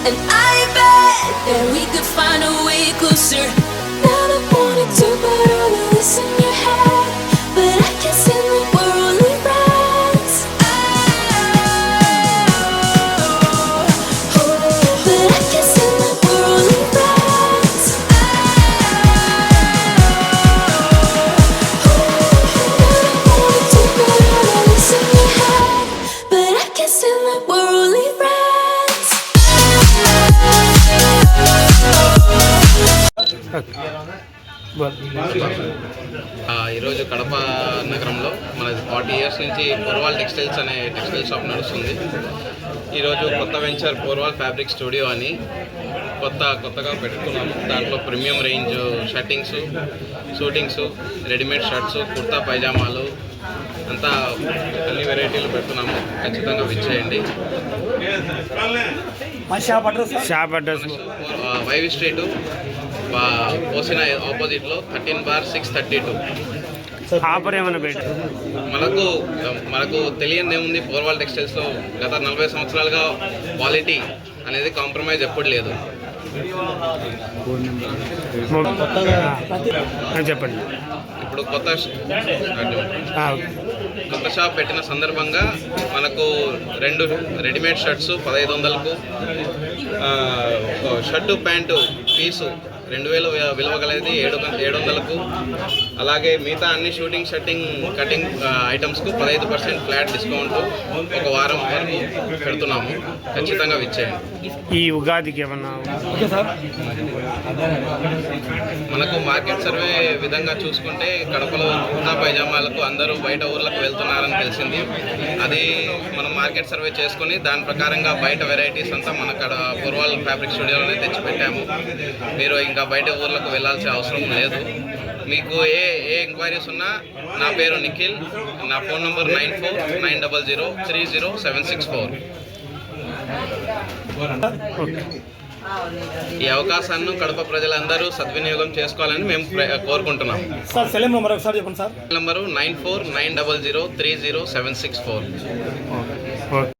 And I bet that we could find a way closer. Never wanted to put all of this in your head, but I guess in the we're only friends. But I guess in the we're only friends. Never wanted to put all of this in your head, but I guess in the we're only friends. ఈరోజు కడప నగరంలో మన 40 years నుంచి పూర్వాల్ textiles అనే textile shop నడుస్తుంది. ఈరోజు కొత్త venture పూర్వాల్ fabric studio అని కొత్తగా పెట్టుకున్నాము. దాంట్లో premium range shirtings, suitings, readymade shirts, kurta పైజామాలు అంతా అన్ని వెరైటీలు పెడుతున్నాము. ఖచ్చితంగా విచ్చేయండి. షాప్ అడ్రస్ వైవి స్ట్రీట్ పోసిన ఆపోజిట్లో 13/632. ఆఫర్ ఏమైనా పెట్టి మనకు తెలియని ఏముంది, పూర్వాల్ టెక్స్టైల్స్లో గత 40 సంవత్సరాలుగా క్వాలిటీ అనేది కాంప్రమైజ్ ఎప్పుడు లేదు. చెప్పండి. ఇప్పుడు కొత్త షాప్ పెట్టిన సందర్భంగా మనకు 2 రెడీమేడ్ షర్ట్స్ 1500కు, షర్టు ప్యాంటు పీసు 2000 విలువ కలిగి 700కు, అలాగే మిగతా అన్ని షూటింగ్, షర్టింగ్, కటింగ్ ఐటమ్స్కు 15% ఫ్లాట్ డిస్కౌంట్ ఒక వారం వరకు పెడుతున్నాము. ఖచ్చితంగా విచ్చేయండి. ఈ ఉగాదికి ఏమన్నా మనకు మార్కెట్ సర్వే విధంగా చూసుకుంటే కడపలో కుర్తా పైజామాలకు అందరూ బయట ఊర్లకు వెళ్తున్నారని తెలిసింది. అది మనం మార్కెట్ సర్వే చేసుకుని దాని ప్రకారంగా బయట వెరైటీస్ అంతా మన పూర్వాల్ ఫ్యాబ్రిక్ స్టూడియోలోనే తెచ్చిపెట్టాము. మీరు ఇంకా బయట ఊర్లకు వెళ్ళాల్సిన అవసరం లేదు. మీకు ఏ ఎంక్వైరీస్ ఉన్నా నా పేరు నిఖిల్, నా ఫోన్ నంబర్ 9490030764. ఈ అవకాశాన్ని కడప ప్రజలందరూ సద్వినియోగం చేసుకోవాలని మేము కోరుకుంటున్నాం. సెల్ నెంబర్ ఒకసారి చెప్పండి సార్. నంబరు 9490030764.